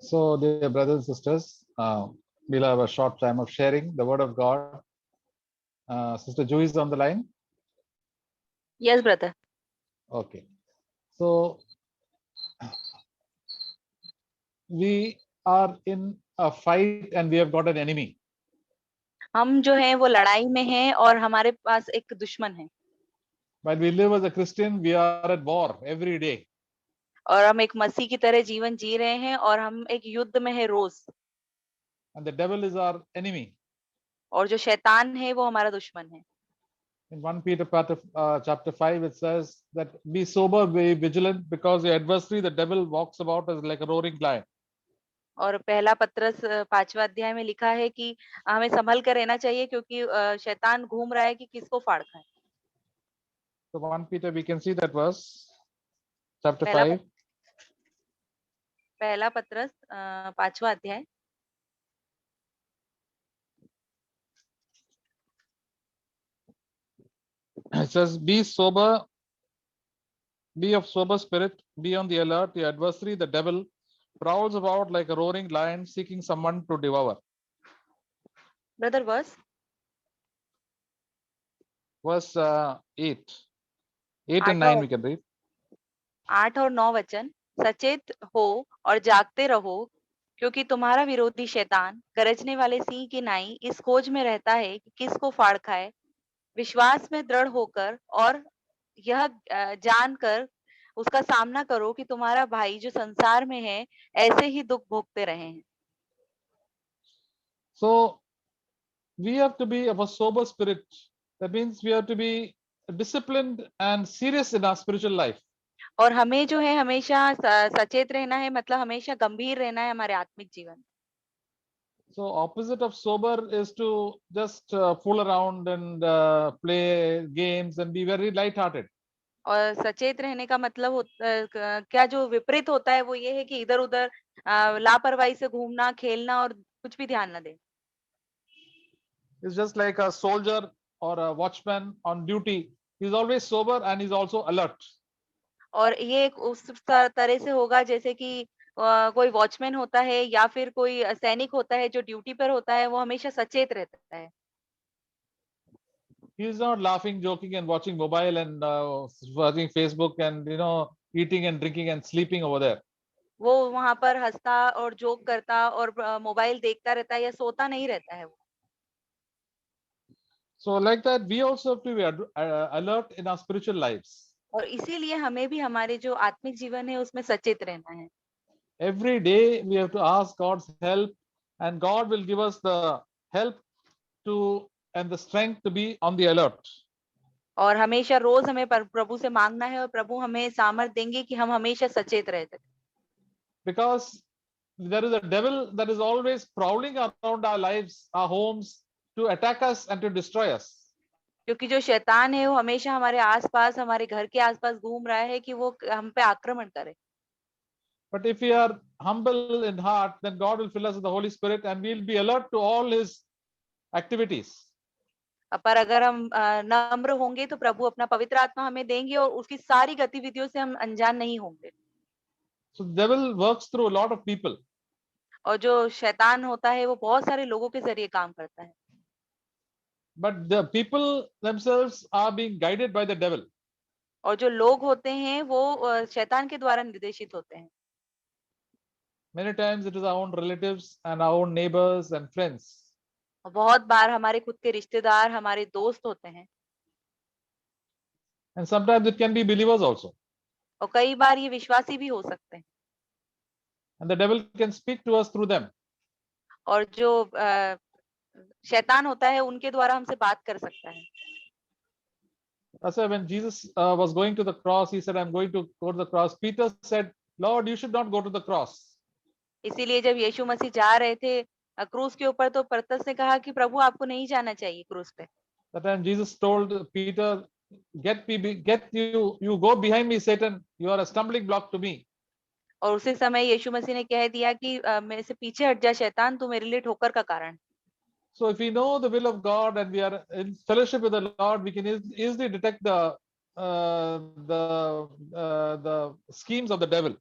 So, dear brothers and sisters, we'll have a short time of sharing the Word of God. Sister Ju is on the line. Yes, brother. Okay. So, we are in a fight and we have got an enemy. हम जो हैं वो लड़ाई में हैं और हमारे पास एक दुश्मन है While we live as a Christian, we are at war every day. और हम एक मसीह की तरह जीवन जी रहे हैं और हम एक युद्ध में है रोज And the devil is our enemy. और जो शैतान है वो हमारा दुश्मन है In 1 Peter chapter 5, it says that be sober, be vigilant, because your adversary, the devil, walks about as like a roaring lion. और पहला पत्रस 5वां अध्याय में लिखा है कि हमें संभल कर रहना चाहिए क्योंकि शैतान घूम रहा है कि किसको फाड़ खाए So 1 Peter, we can see that verse, chapter पहला 5. पहला पत्रस 5वां अध्याय It says, be sober, be of sober spirit, be on the alert. Your adversary, the devil, prowls about like a roaring lion, seeking someone to devour. Brother बस Verse 8. 8 and 9 8वां we can read. 8 और 9 वचन सचेत हो और जागते रहो क्योंकि तुम्हारा विरोधी शैतान गरजने वाले सिंह की नाई इस खोज में रहता है कि किसको फाड़ खाए विश्वास में दृढ़ होकर और यह जानकर उसका सामना करो कि तुम्हारा भाई जो संसार में है ऐसे ही दुख भोगते रहे हैं So we have to be of a sober spirit. That means we have to be disciplined and serious in our spiritual life. और हमें जो है हमेशा सचेत रहना है मतलब हमेशा गंभीर रहना है हमारे आत्मिक जीवन So opposite of sober is to just fool around and play games and be very light-hearted. और सचेत रहने का मतलब क्या जो विपरीत होता है वो ये है कि इधर-उधर लापरवाही से घूमना, खेलना और कुछ भी ध्यान न दें। It's just like a soldier or a watchman on duty. He's always sober and he's also alert. और ये एक उस तरह से होगा जैसे कि कोई वॉचमैन होता है या फिर कोई सैनिक होता है जो ड्यूटी पर होता है, वो हमेशा सचेत रहता है। He's not laughing, joking, and watching mobile and watching Facebook and eating and drinking and sleeping over there. वो वहाँ पर हँसता और जोक करता और मोबाइल देखता रहता है या सोता नहीं रहता है वो। So like that, we also have to be alert in our spiritual lives. और इसीलिए हमें भी हमारे जो आत्मिक जीवन है उसमें सचेत रहना है। Every day we have to ask God's help, and God will give us the help to and the strength to be on the alert. और हमेशा रोज हमें प्रभु से मांगना है और प्रभु हमें सामर्थ देंगे कि हम हमेशा सचेत रह सकें। Because there is a devil that is always prowling around our lives, our homes, to attack us and to destroy us. क्योंकि जो शैतान है वो हमेशा हमारे आसपास हमारे घर के आसपास घूम रहा है कि वो हम पे आक्रमण करे But if we are humble in heart, then God will fill us with the Holy Spirit and we'll be alert to all His activities. पर अगर हम नम्र होंगे तो प्रभु अपना पवित्र आत्मा हमें देंगे और उसकी सारी गतिविधियों से हम अनजान नहीं होंगे So the devil works through a lot of people. और जो शैतान होता है वो बहुत सारे लोगों के जरिए काम करता है But the people themselves are being guided by the devil. और जो लोग होते हैं वो शैतान के द्वारा निर्देशित होते हैं Many times it is our own relatives and our own neighbors and friends. और बहुत बार हमारे खुद के रिश्तेदार हमारे दोस्त होते हैं And sometimes it can be believers also. और कई बार ये विश्वासी भी हो सकते हैं And the devil can speak to us through them. और जो शैतान होता है उनके द्वारा हमसे बात कर सकता है That's why when Jesus was going to the cross, he said, I'm going to go to the cross. Peter said, Lord, you should not go to the cross. इसीलिए जब यीशु मसीह जा रहे थे क्रूस के ऊपर तो पतरस ने कहा कि प्रभु आपको नहीं जाना चाहिए क्रूस पे That time Jesus told Peter, you go behind me, Satan. You are a stumbling block to me. और उसी समय यीशु मसीह ने कह दिया कि मेरे से पीछे हट जा शैतान तू मेरे लिए ठोकर का कारण So if we know the will of God and we are in fellowship with the Lord, we can easily detect the schemes of the devil.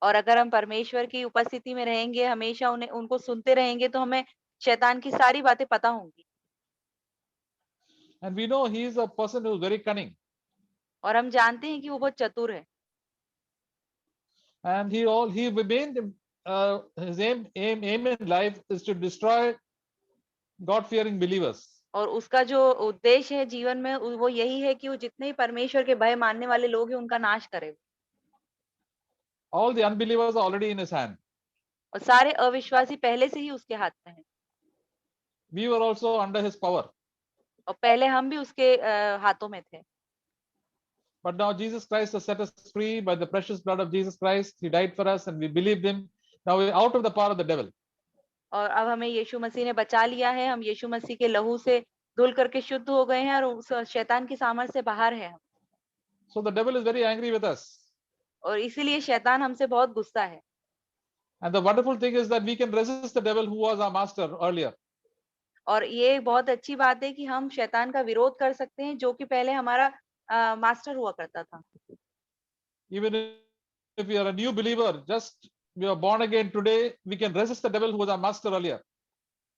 और अगर हम परमेश्वर की उपस्थिति में रहेंगे, हमेशा उनको सुनते रहेंगे, तो हमें शैतान की सारी बातें पता होंगी। And we know he is a person who is very cunning. और हम जानते हैं कि वो बहुत चतुर है। And he remained his aim in life is to destroy God fearing believers. और उसका जो उद्देश्य है जीवन में वो यही है कि वो जितने ही परमेश्वर के भय मानने वाले लोग हैं उनका नाश करे। All the unbelievers are already in his hand. और सारे अविश्वासी पहले से ही उसके हाथ में हैं। We were also under his power. और पहले हम भी उसके हाथों में थे। But now Jesus Christ has set us free by the precious blood of Jesus Christ. He died for us and we believed him. Now we're out of the power of the devil. और अब हमें यीशु मसीह ने बचा लिया है। हम यीशु मसीह के लहू से धुल करके शुद्ध हो गए हैं और उस शैतान की सामर्थ से बाहर है हम। So the devil is very angry with us. और इसीलिए शैतान हमसे बहुत गुस्सा है। And the wonderful thing is that we can resist the devil who was our master earlier. और ये बहुत अच्छी बात है कि हम शैतान का विरोध कर सकते हैं, जो कि पहले हमारा मास्टर हुआ करता था। Even if we are a new believer, just we are born again today, we can resist the devil who was our master earlier.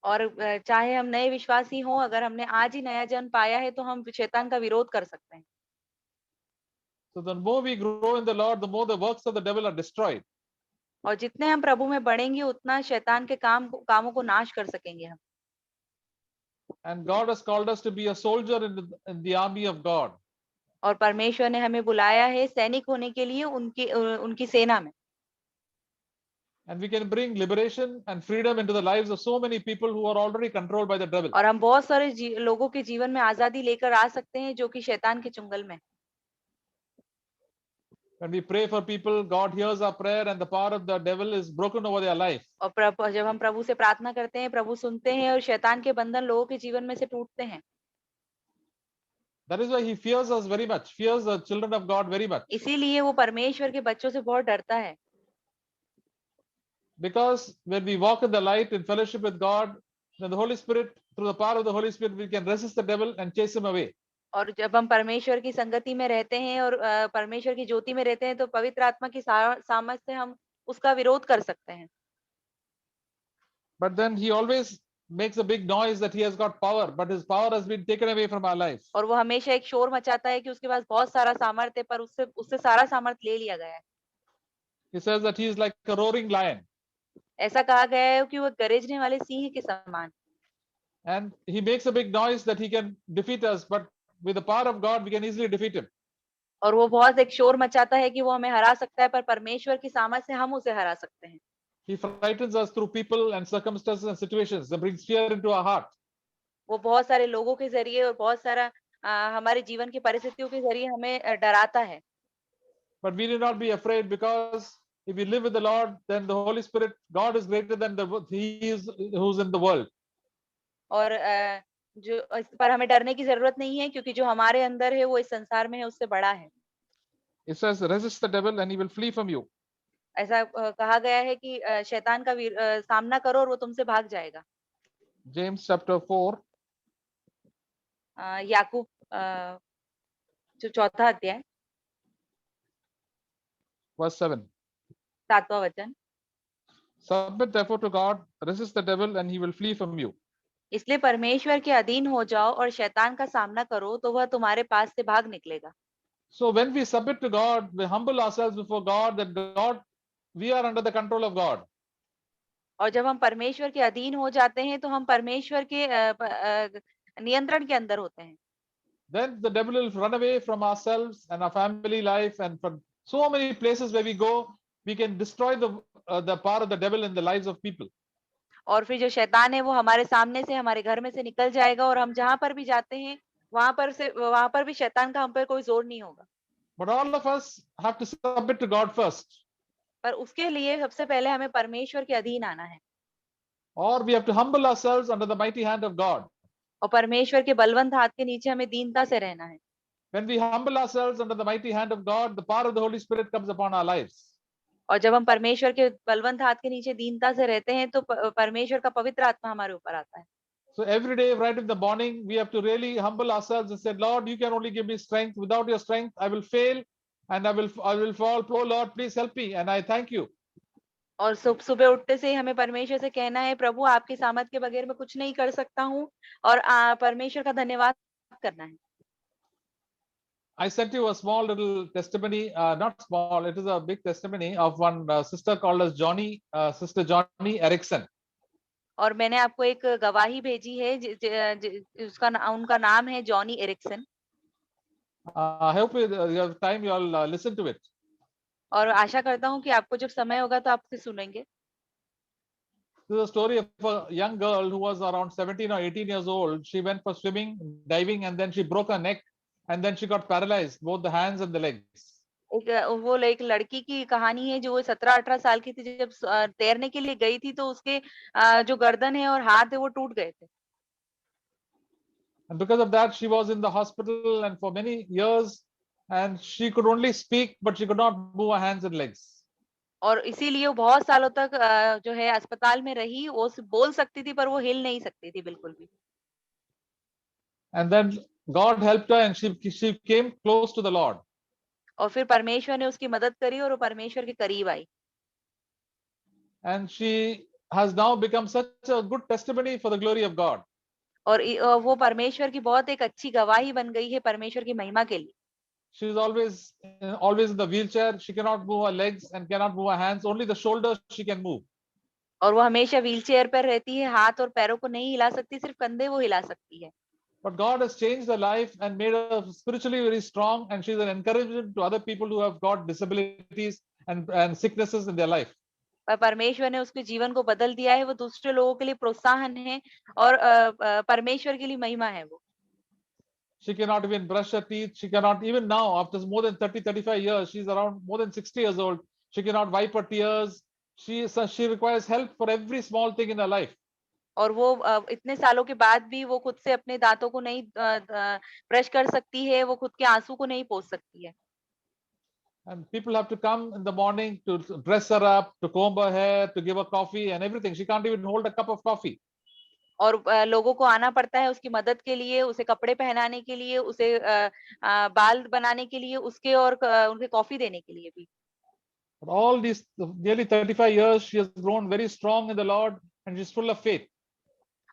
और चाहे हम नए विश्वासी हों, अगर हमने आज ही नया जन्म पाया है, तो हम शैतान का विरोध कर सकते हैं। So the more we grow in the Lord, the more the works of the devil are destroyed. और जितने हम प्रभु में बढ़ेंगे, उतना शैतान के कामों को नाश कर सकेंगे हम। And God has called us to be a soldier in the army of God. और परमेश्वर ने हमें बुलाया है सैनिक होने के लिए उनकी सेना में। And we can bring liberation and freedom into the lives of so many people who are already controlled by the devil. और हम बहुत सारे लोगों के जीवन में आजादी लेकर आ सकते हैं, जो कि शैतान के चुंगल में। When we pray for people, God hears our prayer and the power of the devil is broken over their life. और जब हम प्रभु से प्रार्थना करते हैं, प्रभु सुनते हैं और शैतान के बंधन लोगों के जीवन में से टूटते हैं। That is why he fears us very much, fears the children of God very much. इसीलिए वो परमेश्वर के बच्चों से बहुत डरता है। Because when we walk in the light in fellowship with God, then the Holy Spirit, through the power of the Holy Spirit, we can resist the devil and chase him away. और जब हम परमेश्वर की संगति में रहते हैं और परमेश्वर की ज्योति में रहते हैं, तो पवित्र आत्मा की सामर्थ से हम उसका विरोध कर सकते हैं। But then he always makes a big noise that he has got power, but his power has been taken away from our life. और वो हमेशा एक शोर मचाता है कि उसके पास बहुत सारा सामर्थ है, पर उससे उससे सारा सामर्थ ले लिया गया है। He says that he is like a roaring lion. ऐसा कहा गया है कि वो गरजने वाले सिंह के समान। And he makes a big noise that he can defeat us, but with the power of God, we can easily defeat him. और वो बहुत एक शोर मचाता है कि वो हमें हरा सकता है, पर परमेश्वर की सामर्थ से हम उसे हरा सकते हैं। He frightens us through people and circumstances and situations and brings fear into our heart. वो बहुत सारे लोगों के जरिए और बहुत सारा हमारे जीवन की परिस्थितियों के जरिए हमें डराता है। But we need not be afraid, because if we live with the Lord, then the Holy Spirit, God is greater than he is who's in the world. और जो इस पर हमें डरने की जरूरत नहीं है, क्योंकि जो हमारे अंदर है वो इस संसार में है, उससे बड़ा है। It says, resist the devil and he will flee from you. ऐसा कहा गया है कि शैतान का सामना करो और वो तुमसे भाग जाएगा। James chapter 4, याकूब जो चौथा अध्याय verse 7. 7वां वचन। Submit therefore to God, resist the devil and he will flee from you. इसलिए परमेश्वर के अधीन हो जाओ और शैतान का सामना करो, तो वह तुम्हारे पास से भाग निकलेगा। So when we submit to God, we humble ourselves before God, that God, we are under the control of God. और जब हम परमेश्वर के अधीन हो जाते हैं, तो हम परमेश्वर के नियंत्रण के अंदर होते हैं। Then the devil will run away from ourselves and our family life, and from so many places where we go, we can destroy the power of the devil in the lives of people. और फिर जो शैतान है वो हमारे सामने से, हमारे घर में से निकल जाएगा, और हम जहाँ पर भी जाते हैं वहां पर भी शैतान का हम पर कोई जोर नहीं होगा। But all of us have to submit to God first, पर उसके लिए सबसे पहले हमें परमेश्वर के अधीन आना है, or we have to humble ourselves under the mighty hand of God. और परमेश्वर के बलवंत हाथ के नीचे हमें दीनता से रहना है। When we humble ourselves under the mighty hand of God, the power of the Holy Spirit comes upon our lives. और जब हम परमेश्वर के बलवंत हाथ के नीचे दीनता से रहते हैं, तो परमेश्वर का पवित्र आत्मा हमारे ऊपर आता है। So every day, right in the morning, we have to really humble ourselves and say, Lord, you can only give me strength. Without your strength, I will fail. and I will fall. Oh Lord, please help me, and I thank you. और सुबह उठते से ही हमें परमेश्वर से कहना है, प्रभु आपकी सामर्थ के बगैर मैं कुछ नहीं कर सकता हूँ और परमेश्वर का धन्यवाद करना है। I sent you a small little testimony, not small, it is a big testimony of one sister called as Sister Johnny Erickson. और मैंने आपको एक गवाही भेजी है उसका उनका नाम है Johnny Ericsson. I hope you have time, you all listen to it. और आशा करता हूँ कि आपको जब समय होगा तो आप उसे सुनेंगे। This is a story of a young girl who was around 17 or 18 years old. She went for swimming, diving, and then she broke her neck, and then she got paralyzed, both the hands and the legs. एक लड़की की कहानी है जो 17-18 साल की थी, जब तैरने के लिए गई थी तो उसके जो गर्दन है और हाथ है वो टूट गए थे। And because of that, she was in the hospital and for many years, and she could only speak, but she could not move her hands and legs. और इसीलिए वो बहुत सालों तक जो है अस्पताल में रही। वो बोल सकती थी पर वो हिल नहीं सकती थी बिल्कुल भी। And then God helped her, and she came close to the Lord. और फिर परमेश्वर ने उसकी मदद करी और वो परमेश्वर के करीब आई। And she has now become such a good testimony for the glory of God. और वो परमेश्वर की बहुत एक अच्छी गवाही बन गई है परमेश्वर की महिमा के लिए। She is always in the wheelchair. She cannot move her legs and cannot move her hands. Only the shoulders she can move. और वो हमेशा व्हीलचेयर पर रहती है, हाथ और पैरों को नहीं हिला सकती, सिर्फ कंधे वो हिला सकती है। But God has changed her life and made her spiritually very strong, and she's an encouragement to other people who have got disabilities and sicknesses in their life. पर परमेश्वर ने उसके जीवन को बदल दिया है, वो दूसरे लोगों के लिए प्रोत्साहन है और परमेश्वर के लिए महिमा है वो। She cannot even brush her teeth. She cannot even now, after more than 35 years, she's around more than 60 years old. She cannot wipe her tears. She requires help for every small thing in her life. और वो इतने सालों के बाद भी वो खुद से अपने दांतों को नहीं ब्रश कर सकती है, वो खुद के आंसू को नहीं पोंछ सकती है। And people have to come in the morning to dress her up, to comb her hair, to give her coffee and everything. She can't even hold a cup of coffee. और लोगों को आना पड़ता है उसकी मदद के लिए, उसे कपड़े पहनाने के लिए, उसे बाल बनाने के लिए, उसके और उनके कॉफी देने के लिए भी। But all these nearly 35 years, she has grown very strong in the Lord and she's full of faith.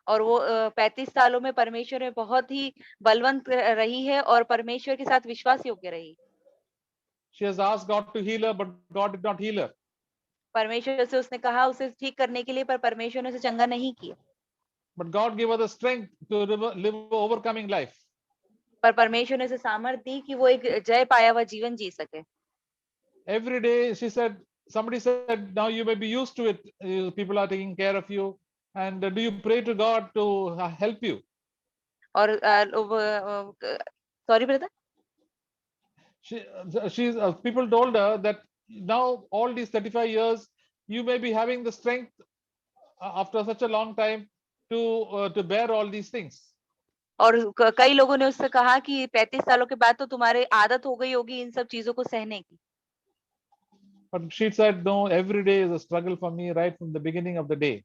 और वो 35 सालों में परमेश्वर में बहुत ही बलवंत रही है और परमेश्वर के साथ विश्वास योग्य रही। She has asked God to heal her, but God did not heal her. परमेश्वर से उसने कहा उसे ठीक करने के लिए, पर परमेश्वर ने उसे चंगा नहीं किया। But God gave her the strength to live an overcoming life. पर परमेश्वर ने उसे सामर्थ्य दी कि वो एक जय पाया हुआ जीवन जी सके। Every day, somebody said, now you may be used to it. People are taking care of you. And do you pray to God to help you? और sorry brother. People told her that now all these 35 years, you may be having the strength after such a long time to bear all these things. और कई लोगों ने उससे कहा कि 35 सालों के बाद तो तुम्हारे आदत हो गई होगी इन सब चीजों को सहने की। But she said, no, every day is a struggle for me right from the beginning of the day.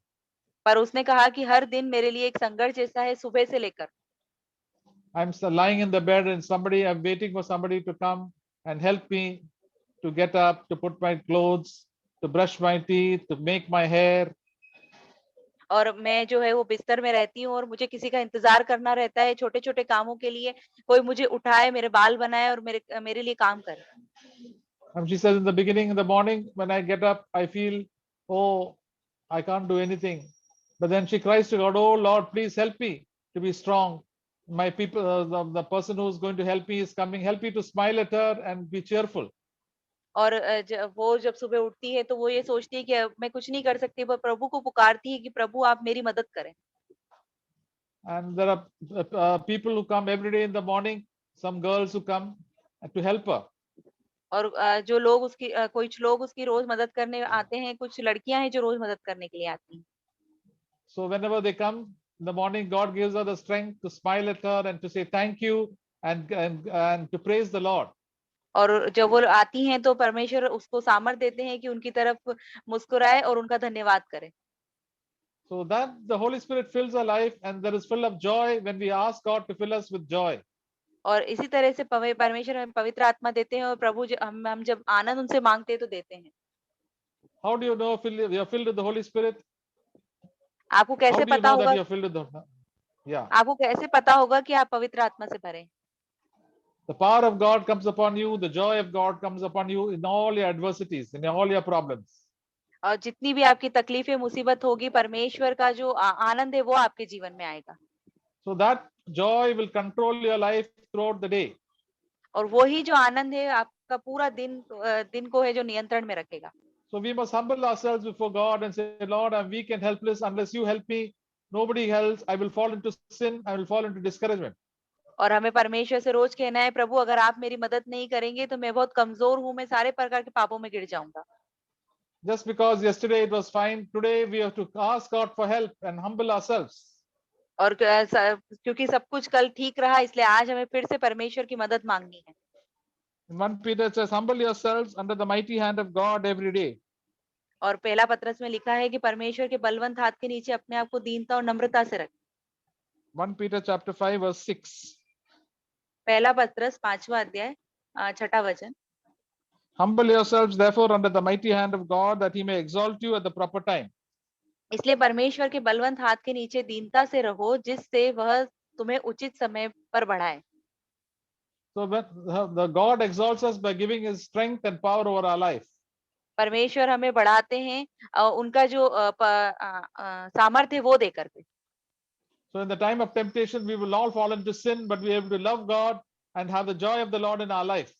पर उसने कहा कि हर दिन मेरे लिए एक संघर्ष जैसा है, सुबह से लेकर। I'm lying in the bed and I'm waiting for somebody to come and help me to get up, to put my clothes, to brush my teeth, to make my hair. और मैं जो है वो बिस्तर में रहती हूँ और मुझे किसी का इंतजार करना रहता है छोटे-छोटे कामों के लिए। कोई मुझे उठाए, मेरे बाल बनाए और मेरे लिए काम करे। And she says in the beginning, in the morning, when I get up, I feel, oh, I can't do anything. But then she cries to God, oh Lord, please help me to be strong. My people, the person who's going to help me is coming. Help me to smile at her and be cheerful. और वो जब सुबह उठती है तो वो ये सोचती है कि अब मैं कुछ नहीं कर सकती, पर प्रभु को पुकारती है कि प्रभु आप मेरी मदद करें। And there are people who come every day in the morning, some girls who come to help her. और जो लोग उसकी कुछ लोग उसकी रोज मदद करने आते हैं, कुछ लड़कियां हैं जो रोज मदद करने के लिए आती हैं। So whenever they come in the morning, God gives her the strength to smile at her and to say thank you and to praise the Lord. और जब वो आती हैं तो परमेश्वर उसको सामर्थ देते हैं कि उनकी तरफ मुस्कुराए और उनका धन्यवाद करे। So that the Holy Spirit fills our life and there is full of joy when we ask God to fill us with joy. और इसी तरह से परमेश्वर हमें पवित्र आत्मा देते हैं और प्रभु हम जब आनंद उनसे मांगते हैं तो देते हैं। How do you know you're filled with the Holy Spirit? आपको How कैसे do you पता know that होगा you're filled with the, yeah. आपको कैसे पता होगा कि आप पवित्र आत्मा से भरे हैं? The power of God comes upon you. The joy of God comes upon you in all your adversities, in all your problems. और जितनी भी आपकी तकलीफें मुसीबत होगी परमेश्वर का जो आनंद है वो आपके जीवन में आएगा। So that joy will control your life throughout the day. और वही जो आनंद है आपका पूरा दिन को है जो नियंत्रण में रखेगा। So we must humble ourselves before God and say, Lord, I'm weak and helpless. Unless you help me, nobody else. I will fall into sin. I will fall into discouragement. और हमें परमेश्वर से रोज कहना है, प्रभु अगर आप मेरी मदद नहीं करेंगे तो मैं बहुत कमजोर हूँ, मैं सारे प्रकार के पापों में गिर जाऊंगा। Just because yesterday it was fine, today we have to ask God for help and humble ourselves. और क्योंकि सब कुछ कल ठीक रहा इसलिए आज हमें फिर से परमेश्वर की मदद मांगनी है। In 1 Peter says, humble yourselves under the mighty hand of God every day. और पहला पत्रस में लिखा है कि परमेश्वर के बलवंत हाथ के नीचे अपने आप को दीनता और नम्रता से रखें। 1 Peter chapter 5 verse 6. पहला पत्रस 5वां अध्याय 6वां वचन। Humble yourselves therefore under the mighty hand of God that he may exalt you at the proper time. इसलिए परमेश्वर के बलवंत हाथ के नीचे दीनता से रहो जिससे वह तुम्हें उचित समय पर बढ़ाए। So when the God exalts us by giving his strength and power over our life. परमेश्वर हमें बढ़ाते हैं उनका जो सामर्थ्य है वो दे करके। So in the time of temptation, we will all fall into sin, but we have to love God and have the joy of the Lord in our life.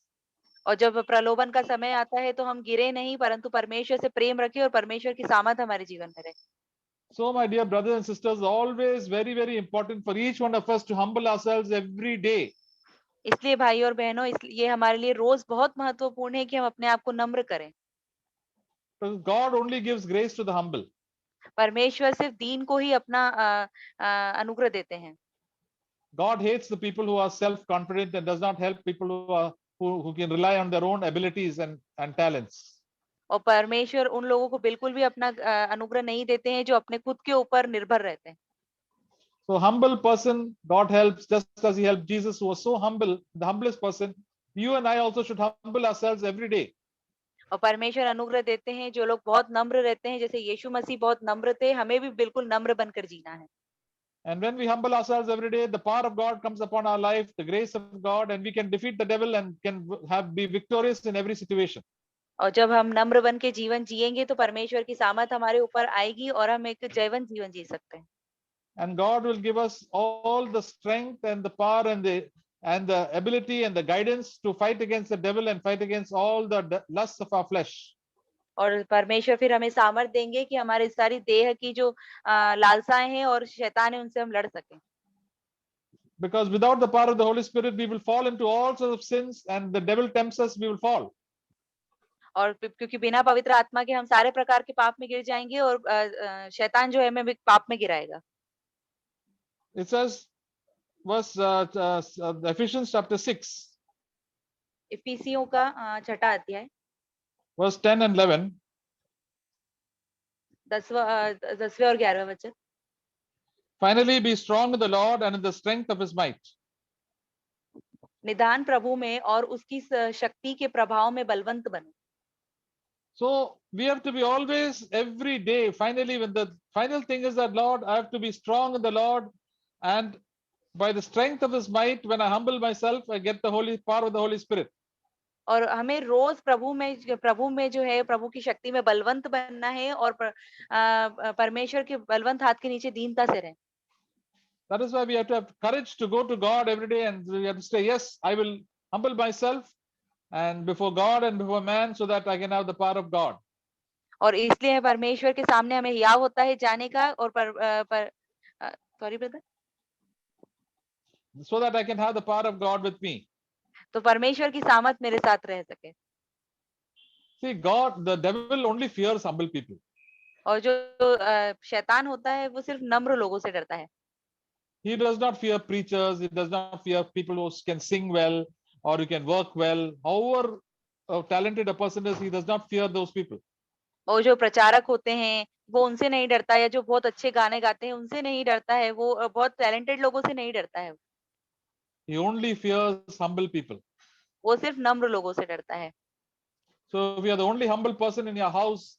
और जब प्रलोभन का समय आता है तो हम गिरे नहीं परंतु परमेश्वर से प्रेम रखें और परमेश्वर की सामर्थ हमारे जीवन में रहे। So my dear brothers and sisters, always very, very important for each one of us to humble ourselves every day. इसलिए भाई और बहनों ये हमारे लिए रोज बहुत महत्वपूर्ण है कि हम अपने आप को नम्र करें। Because God only gives grace to the humble. परमेश्वर सिर्फ दीन को ही अपना अनुग्रह देते हैं। God hates the people who are self-confident and does not help people who can rely on their own abilities and talents. और परमेश्वर उन लोगों को बिल्कुल भी अपना अनुग्रह नहीं देते हैं जो अपने खुद के ऊपर निर्भर रहते हैं। So humble person, God helps just as he helped Jesus who was so humble, the humblest person. You and I also should humble ourselves every day. और परमेश्वर अनुग्रह देते हैं जो लोग बहुत नम्र रहते हैं, जैसे यीशु मसीह बहुत नम्र थे, हमें भी बिल्कुल नम्र बनकर जीना है। And when we humble ourselves every day, the power of God comes upon our life, the grace of God, and we can defeat the devil and can be victorious in every situation. और जब हम नम्र बन के जीवन जिएंगे तो परमेश्वर की सामर्थ हमारे ऊपर आएगी और हम एक जयवंत जीवन जी सकते हैं। And God will give us all the strength and the power and the ability and the guidance to fight against the devil and fight against all the lusts of our flesh. और परमेश्वर फिर हमें सामर्थ देंगे कि हमारे सारी देह की जो लालसाएं हैं और शैतान है उनसे हम लड़ सकें। Because without the power of the Holy Spirit, we will fall into all sorts of sins, and the devil tempts us, we will fall. और क्योंकि बिना पवित्र आत्मा के हम सारे प्रकार के पाप में गिर जाएंगे और शैतान जो है हमें पाप में गिराएगा। It says, Ephesians chapter 6, इफिसियों का 6वां अध्याय verse 10 and 11. 10वें और 11वें वचन। Finally, be strong in the Lord and in the strength of his might. निदान प्रभु में और उसकी शक्ति के प्रभाव में बलवंत बनो। So we have to be always, every day, finally, when the final thing is that, Lord, I have to be strong in the Lord, and by the strength of his might, when I humble myself, I get the holy power of the Holy Spirit. और हमें रोज प्रभु में जो है प्रभु की शक्ति में बलवंत बनना है और परमेश्वर के बलवंत हाथ के नीचे दीनता से रहें। That is why we have to have courage to go to God every day, and we have to say, yes, I will humble myself and before God and before man, so that I can have the power of God. और इसलिए परमेश्वर के सामने हमें हियाव होता है जाने का और sorry brother, So that I can have the power of God with me. तो परमेश्वर की सामर्थ मेरे साथ रह सके। See, God, the devil only fears humble people. और जो शैतान होता है वो सिर्फ नम्र लोगों से डरता है। He does not fear preachers. He does not fear people who can sing well or who can work well. However talented a person is, he does not fear those people. और जो प्रचारक होते हैं वो उनसे नहीं डरता, या जो बहुत अच्छे गाने गाते हैं उनसे नहीं डरता है, वो बहुत टैलेंटेड लोगों से नहीं डरता है। He only fears humble people. वो सिर्फ नम्र लोगों से डरता है। So if you are the only humble person in your house,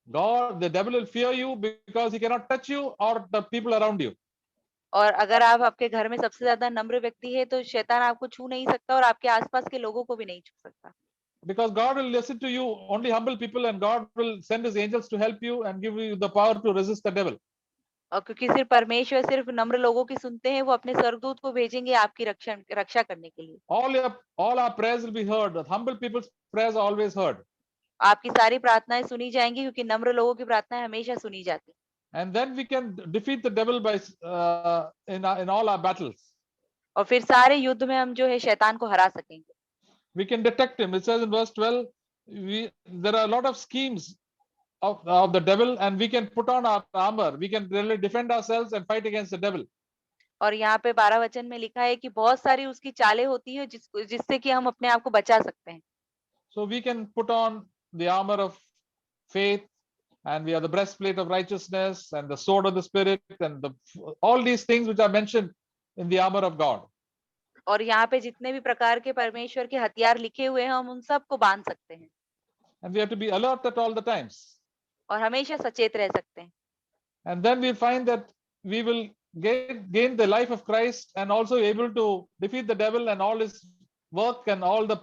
the devil will fear you because he cannot touch you or the people around you. और अगर आप आपके घर में सबसे ज़्यादा नम्र व्यक्ति है, तो शैतान आपको छू नहीं सकता और आपके आस-पास के लोगों को भी नहीं छू सकता। Because God will listen to you, only humble people, and God will send his angels to help you and give you the power to resist the devil. और क्योंकि सिर्फ परमेश्वर सिर्फ नम्र लोगों की सुनते हैं, वो अपने स्वर्गदूत को भेजेंगे आपकी रक्षा करने के लिए। All our prayers will be heard. The humble people's prayers are always heard. आपकी सारी प्रार्थनाएँ सुनी जाएँगी क्योंकि नम्र लोगों की प्रार्थनाएँ हमेशा सुनी जाती हैं। And then we can defeat the devil by in all our battles. और फिर सारे युद्ध में हम जो है शैतान को हरा सकेंगे। We can detect him. It says in verse 12, there are a lot of schemes of the devil, and we can put on our armor. We can really defend ourselves and fight against the devil. और यहाँ पे 12 वचन में लिखा है कि बहुत सारी उसकी चालें होती है जिससे कि हम अपने आप को बचा सकते हैं। So we can put on the armor of faith, and we have the breastplate of righteousness and the sword of the spirit, and all these things which are mentioned in the armor of God. और यहाँ पे जितने भी प्रकार के परमेश्वर के हथियार लिखे हुए हैं, हम उन सबको बांध सकते हैं। And we have to be alert at all the times. और हमेशा सचेत रह सकते हैं। And then we find that we will gain the life of Christ and also able to defeat the devil and all his work and all the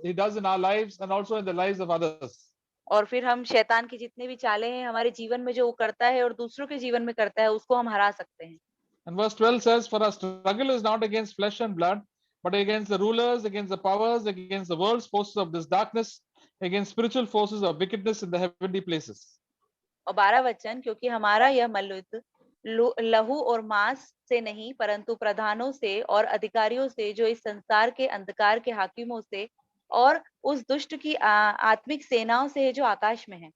he does in our lives and also in the lives of others. और फिर हम शैतान की जितनी भी चालें हैं हमारे जीवन में जो वो करता है और दूसरों के जीवन में करता है, उसको हम हरा सकते हैं। And verse 12 says, "For our struggle is not against flesh and blood, but against the rulers, against the powers, against the world's forces of this darkness, against spiritual forces of wickedness in the heavenly places." और 12 वचन, क्योंकि हमारा यह मल्लयुद्ध लहू और मांस से नहीं, परंतु प्रधानों से और अधिकारियों से, जो इस संसार के अंधकार के हाकिमों से और उस दुष्ट की आत्मिक सेनाओं से है जो आकाश में है।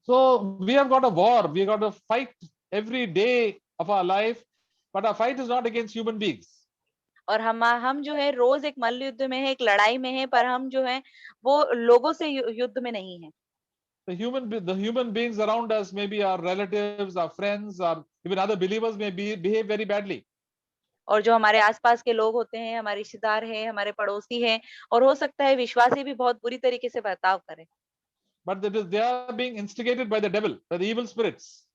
So we have got a war. We got to fight every day of our life, but our fight is not against human beings. और हम जो है रोज एक मल्ल युद्ध में है, एक लड़ाई में है, पर हम जो है वो लोगों से युद्ध में नहीं है। The human beings around us, maybe our relatives, our friends, or even other believers, behave very badly. और जो हमारे आसपास के लोग होते हैं, हमारे रिश्तेदार हैं, हमारे पड़ोसी हैं, और हो सकता है विश्वासी भी बहुत बुरी तरीके से बर्ताव करें। But they are being instigated by the devil, by the evil spirits.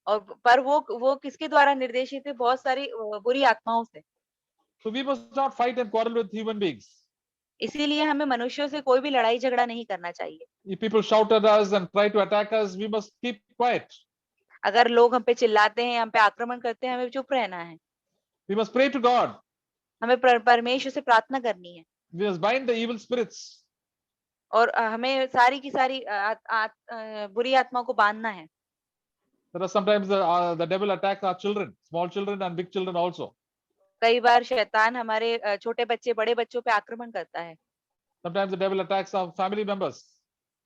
और पर वो किसके द्वारा निर्देशित है? बहुत सारी बुरी आत्माओं से। So we must not fight and quarrel with human beings. इसीलिए हमें मनुष्यों से कोई भी लड़ाई झगड़ा नहीं करना चाहिए। If people shout at us and try to attack us, we must keep quiet. अगर लोग हम पे चिल्लाते हैं, हम पे आक्रमण करते हैं, हमें चुप रहना है। We must pray to God. हमें परमेश्वर से प्रार्थना करनी है। We must bind the evil spirits. और हमें सारी की सारी बुरी आत्माओं को बांधना है। There are sometimes the devil attacks our children, small children and big children also. कई बार शैतान हमारे छोटे बच्चे, बड़े बच्चों पे आक्रमण करता है। Sometimes the devil attacks our family members.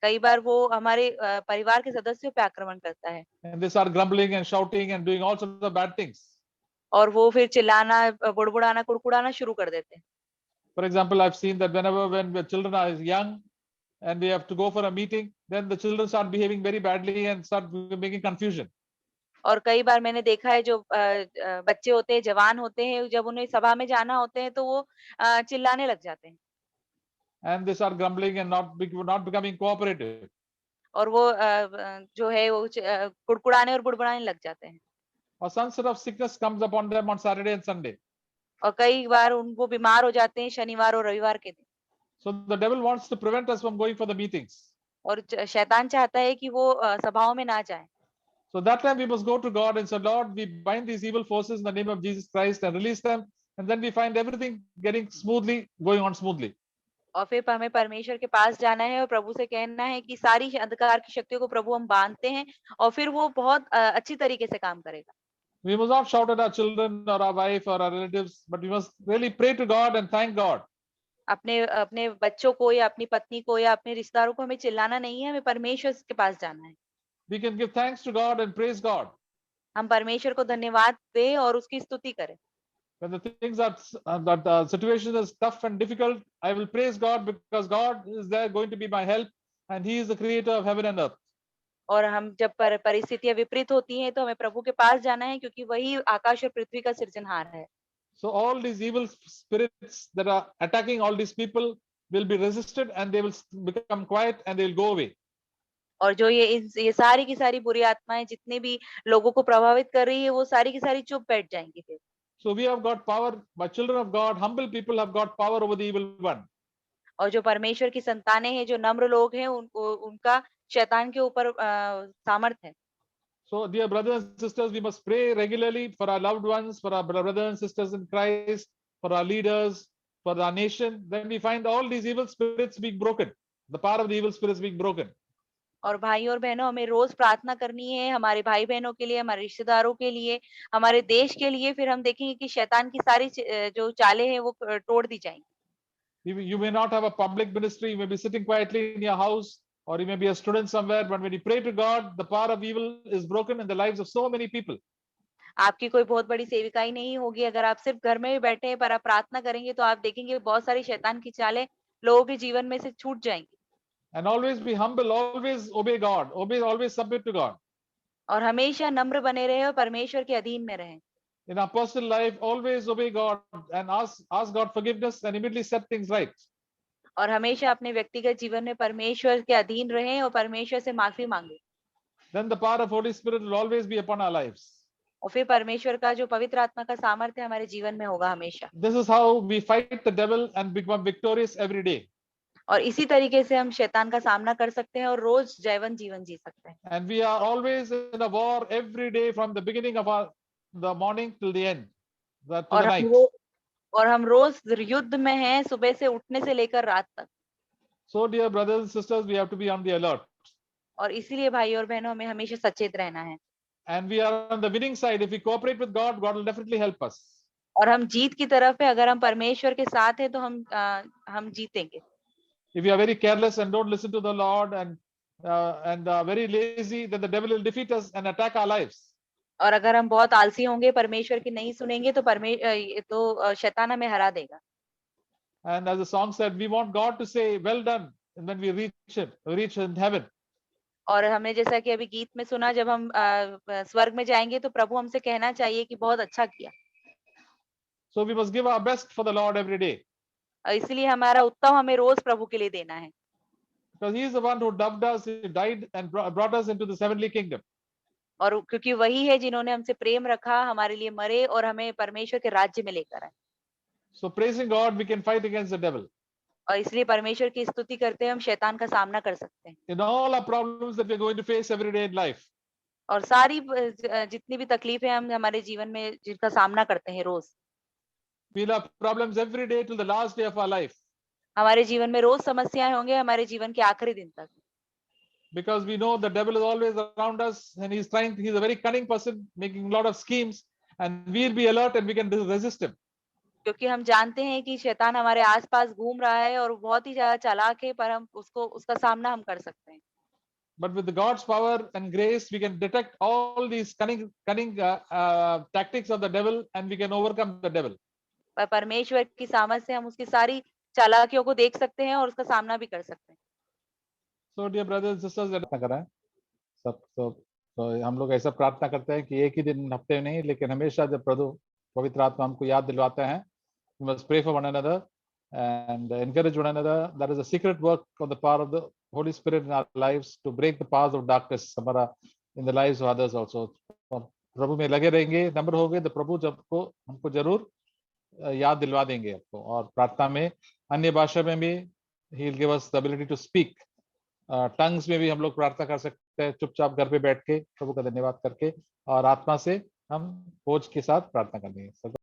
कई बार वो हमारे परिवार के सदस्यों पे आक्रमण करता है। And they start grumbling and shouting and doing all sorts of bad things. और वो फिर चिल्लाना, बुड़बुड़ाना, कुड़कुड़ाना शुरू कर देते हैं। For example, I've seen that when the children are young and we have to go for a meeting, then the children start behaving very badly and start making confusion. और कई बार मैंने देखा है जो बच्चे होते हैं, जवान होते हैं, जब उन्हें सभा में जाना होते हैं तो वो चिल्लाने लग जाते हैं। And they start grumbling and not becoming cooperative. और वो जो है वो कुड़कुड़ाने और बुड़बुड़ाने लग जाते हैं। Or some sort of sickness comes upon them on Saturday and Sunday. और कई बार वो बीमार हो जाते हैं शनिवार और रविवार के दिन। So the devil wants to prevent us from going for the meetings. और शैतान चाहता है कि वो सभाओं में ना जाएं। So that time we must go to God and say, Lord, we bind these evil forces in the name of Jesus Christ and release them. And then we find everything going on smoothly. और फिर हमें परमेश्वर के पास जाना है और प्रभु से कहना है कि सारी अंधकार की शक्तियों को प्रभु हम बांधते हैं, और फिर वो बहुत अच्छी तरीके से काम करेगा। We must not shout at our children or our wife or our relatives, but we must really pray to God and thank God. अपने अपने बच्चों को या अपनी पत्नी को या अपने रिश्तेदारों को हमें चिल्लाना नहीं है, हमें परमेश्वर के पास जाना है। We can give thanks to God and praise God. हम परमेश्वर को धन्यवाद दें और उसकी स्तुति करें। When the things that the situation is tough and difficult, I will praise God because God is there going to be my help and He is the creator of heaven and earth. और हम जब परिस्थितियां विपरीत होती हैं तो हमें प्रभु के पास जाना है, क्योंकि वही आकाश और पृथ्वी का सृजनहार है। So all these evil spirits that are attacking all these people will be resisted and they will become quiet and they will go away. और जो ये सारी की सारी बुरी आत्माएँ जितने भी लोगों को प्रभावित कर रही है, वो सारी की सारी चुप बैठ जाएँगी फिर। So we have got power, my children of God, humble people have got power over the evil one. और जो परमेश्वर की संतानें हैं, जो नम्र लोग हैं, उनको उनका शैतान के ऊपर सामर्थ है। So dear brothers and sisters, we must pray regularly for our loved ones, for our brothers and sisters in Christ, for our leaders, for our nation. Then we find all these evil spirits being broken, the power of the evil spirits being broken. और भाइयों और बहनों, हमें रोज़ प्रार्थना करनी है, हमारे भाई-बहनों के लिए, हमारे रिश्तेदारों के लिए, हमारे देश के लिए, फिर हम देखेंगे कि शैतान की सारी जो चालें हैं, वो तोड़ दी जाएँगी। You may not have a public ministry, you may be sitting quietly in your house, or you may be a student somewhere, but when you pray to God, the power of evil is broken in the lives of so many people. आपकी कोई बहुत बड़ी सेविकाई नहीं होगी, अगर आप सिर्फ़ घर में भी बैठे हैं, पर आप प्रार्थना करेंगे, तो आप देखेंगे बहुत सारी शैतान की चालें लोगों के जीवन में से छूट जाएँगी। And always be humble, always obey God, always submit to God. और हमेशा नम्र बने रहें और परमेश्वर के अधीन में रहें। In our personal life, always obey God and ask God forgiveness and immediately set things right. और हमेशा अपने व्यक्तिगत जीवन में परमेश्वर के अधीन रहें और परमेश्वर से माफ़ी माँगे। Then the power of Holy Spirit will always be upon our lives. और फिर परमेश्वर का जो पवित्र आत्मा का सामर्थ्य हमारे जीवन में होगा हमेशा। This is how we fight the devil and become victorious every day. और इसी तरीके से हम शैतान का सामना कर सकते हैं और रोज जयवंत जीवन जी सकते हैं। And we are always in a war every day from the beginning of the morning till the end, till the night. और हम रोज युद्ध में हैं, सुबह से उठने से लेकर रात तक। So dear brothers and sisters, we have to be on the alert. और इसीलिए भाई और बहनों, हमें हमेशा सचेत रहना है। And we are on the winning side. If we cooperate with God, God will definitely help us. और हम जीत की तरफ है, अगर हम परमेश्वर के साथ हैं तो हम जीतेंगे। If you are very careless and don't listen to the Lord and very lazy, then the devil will defeat us and attack our lives. और अगर हम बहुत आलसी होंगे, परमेश्वर की नहीं सुनेंगे, तो शैतान हमें हरा देगा। And as the song said, we want God to say, "Well done," when we reach in heaven. और हमने जैसा कि अभी गीत में सुना, जब हम स्वर्ग में जाएंगे तो प्रभु हमसे कहना चाहिए कि बहुत अच्छा किया। So we must give our best for the Lord every day. इसलिए हमारा उत्तम हमें रोज प्रभु के लिए देना है। Because He is the one who loved us, He died and brought us into the heavenly kingdom. और क्योंकि वही है जिन्होंने हमसे प्रेम रखा, हमारे लिए मरे और हमें परमेश्वर के राज्य में लेकर आए। So praising God, we can fight against the devil. और इसलिए परमेश्वर की स्तुति करते हैं, हम शैतान का सामना कर सकते हैं। In all our problems that we are going to face every day in life. और सारी जितनी भी तकलीफें हम हमारे जीवन में जिनका सामना करते हैं रोज। We'll have problems every day till the last day of our life. हमारे जीवन में रोज समस्याएं होंगे, हमारे जीवन के आखिरी दिन तक। Because we know the devil is always around us and he's a very cunning person, making a lot of schemes, and we'll be alert and we can resist him. क्योंकि हम जानते हैं कि शैतान हमारे आसपास घूम रहा है और बहुत ही ज्यादा चालाक है, पर हम उसका सामना हम कर सकते हैं। But with the God's power and grace, we can detect all these cunning tactics of the devil, and we can overcome the devil. पर परमेश्वर की सामर्थ से हम उसकी सारी चालाकियों को देख सकते हैं और उसका सामना भी कर सकते हैं। So dear brothers and sisters, प्रार्थना करें सब तो हम लोग ऐसा प्रार्थना करते हैं कि एक ही दिन हफ्ते में नहीं, लेकिन हमेशा जब प्रभु पवित्र आत्मा हमको याद दिलवाते हैं, we must pray for one another and encourage one another. That is a secret work of the power of the Holy Spirit in our lives to break the powers of darkness in the lives of others also. प्रभु में लगे रहेंगे, नम्र होंगे, तो प्रभु हमको जरूर याद दिलवा देंगे आपको। और प्रार्थना में अन्य भाषा में भी he will give us the ability to speak. Tongues में भी हम लोग प्रार्थना कर सकते हैं, चुपचाप घर पे बैठ के प्रभु का धन्यवाद करके, और आत्मा से हम खोज के साथ प्रार्थना करेंगे।